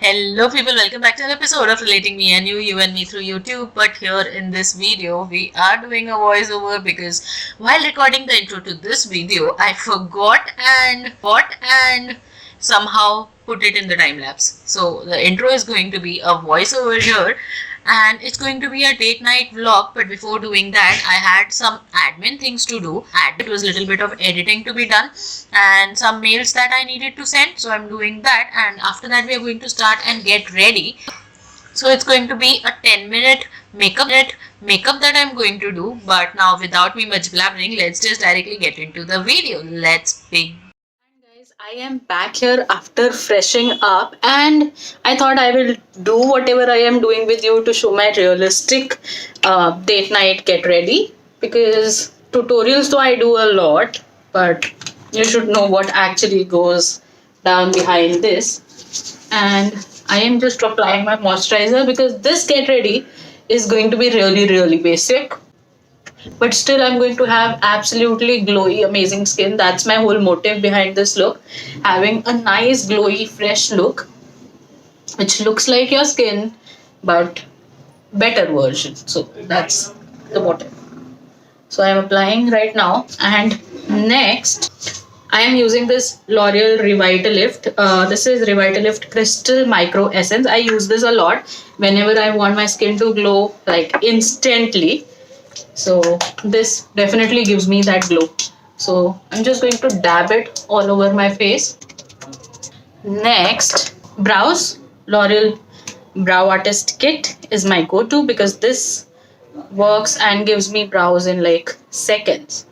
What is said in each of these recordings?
Hello people, welcome back to an episode of Relating Me and You and Me through YouTube. But here in this video, we are doing a voiceover because while recording the intro to this video, I forgot and somehow put it in the time lapse. So the intro is going to be a voiceover here and it's going to be a date night vlog. But before doing that, I had some admin things to do. It was a little bit of editing to be done and some mails that I needed to send, so I'm doing that, and after that we are going to start and get ready. So it's going to be a 10-minute makeup that I'm going to do. But now, without me much blabbering, let's just directly get into the video. Let's begin. Guys, I am back here after freshing up and I thought I will do whatever I am doing with you to show my realistic date night get ready, because tutorials though I do a lot, but you should know what actually goes down behind this. And I am just applying my moisturizer because this get ready is going to be really basic, but still I'm going to have absolutely glowy amazing skin. That's my whole motive behind this look, having a nice glowy fresh look which looks like your skin but better version. So that's the motive. So I'm applying right now, and next I am using this L'Oreal Revitalift. This is Revitalift Crystal Micro Essence. I use this a lot whenever I want my skin to glow like instantly. So this definitely gives me that glow. So I'm just going to dab it all over my face. Next, brows. L'Oreal Brow Artist Kit is my go-to because this works and gives me brows in like seconds.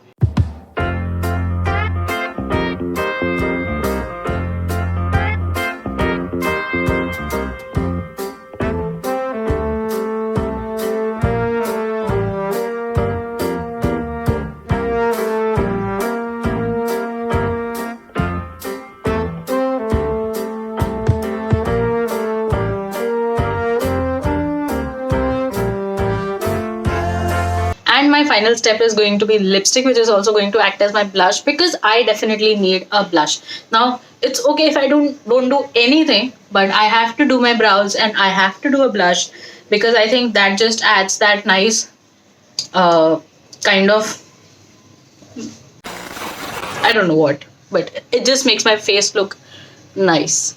And my final step is going to be lipstick, which is also going to act as my blush because I definitely need a blush. Now it's okay if I don't do anything, but I have to do my brows and I have to do a blush because I think that just adds that nice kind of, I don't know what, but it just makes my face look nice.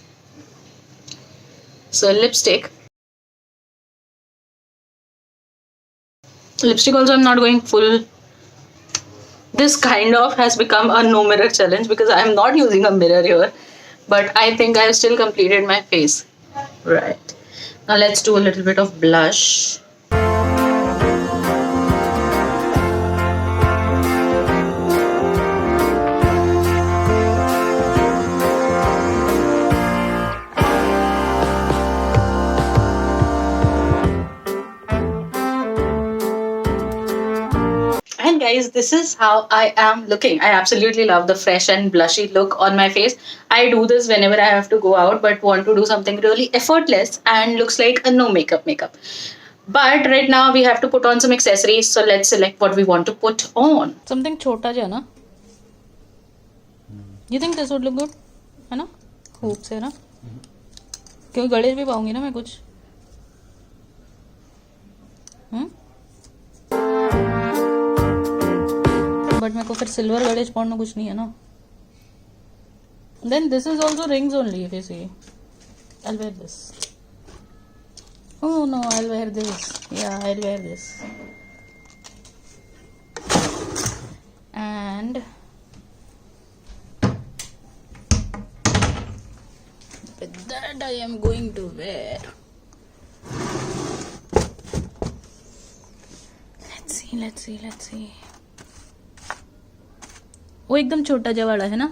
So lipstick also I'm not going full. This kind of has become a no mirror challenge because I am not using a mirror here, but I think I have still completed my face. Right, now let's do a little bit of blush. And guys, this is how I am looking. I absolutely love the fresh and blushy look on my face. I do this whenever I have to go out but want to do something really effortless and looks like a no makeup. But right now we have to put on some accessories, so let's select what we want to put on. Something chota ja na? You think this would look good? है ना? Hope से ना? क्योंकि गले भी पाऊंगी ना मैं कुछ. बट मेरे को फिर सिल्वर गणेश पहनना कुछ नहीं है ना. Then this is also rings only, if you see. I'll wear this. Oh no, I'll wear this. Yeah, I'll wear this. And with that I am going to wear. Let's see. वो एकदम छोटा जा वाला है ना.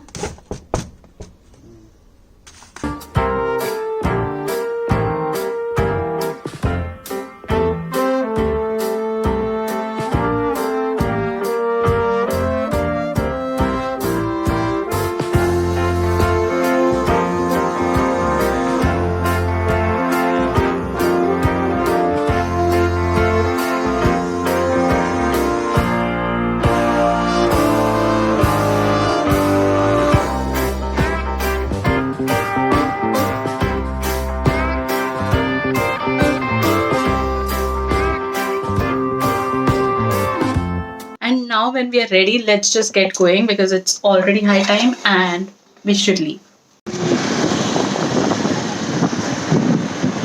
when we are ready, let's just get going because it's already high time and we should leave.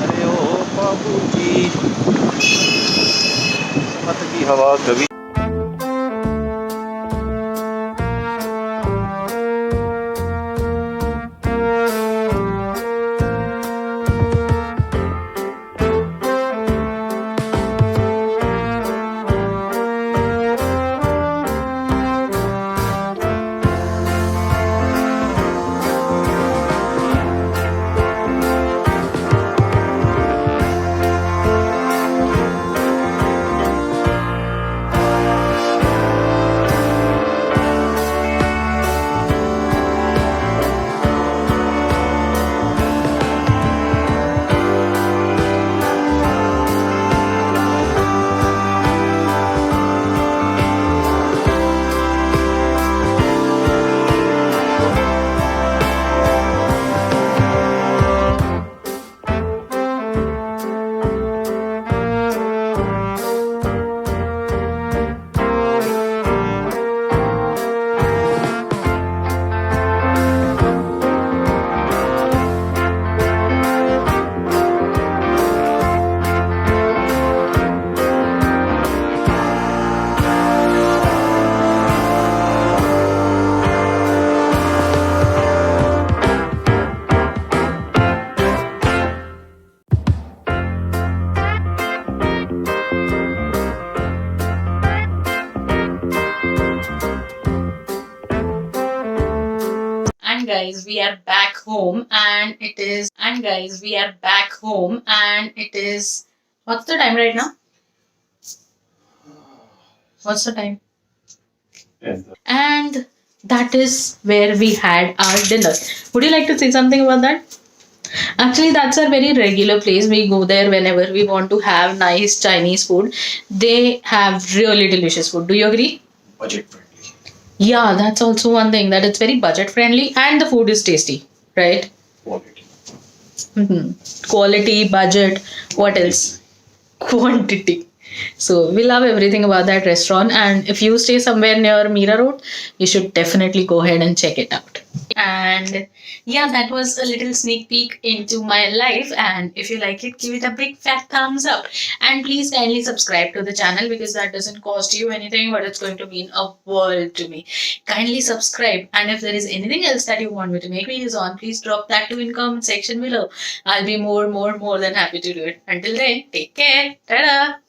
अरे ओ बाबूजी मत की हवा कभी And guys, we are back home and it is what's the time right now? What's the time? And that is where we had our dinner. Would you like to say something about that? Actually, that's a very regular place. We go there whenever we want to have nice Chinese food. They have really delicious food. Do you agree? budget friendly Yeah, that's also one thing, that it's very budget friendly and the food is tasty, right? quality. Quality, budget, what else? Quantity. So we love everything about that restaurant, and if you stay somewhere near Mira Road, you should definitely go ahead and check it out. And yeah, that was a little sneak peek into my life, and if you like it, give it a big fat thumbs up, and please kindly subscribe to the channel because that doesn't cost you anything, but it's going to mean a world to me. Kindly subscribe, and if there is anything else that you want me to make videos on, please drop that too in comment section below. I'll be more than happy to do it. Until then, take care. Ta-da!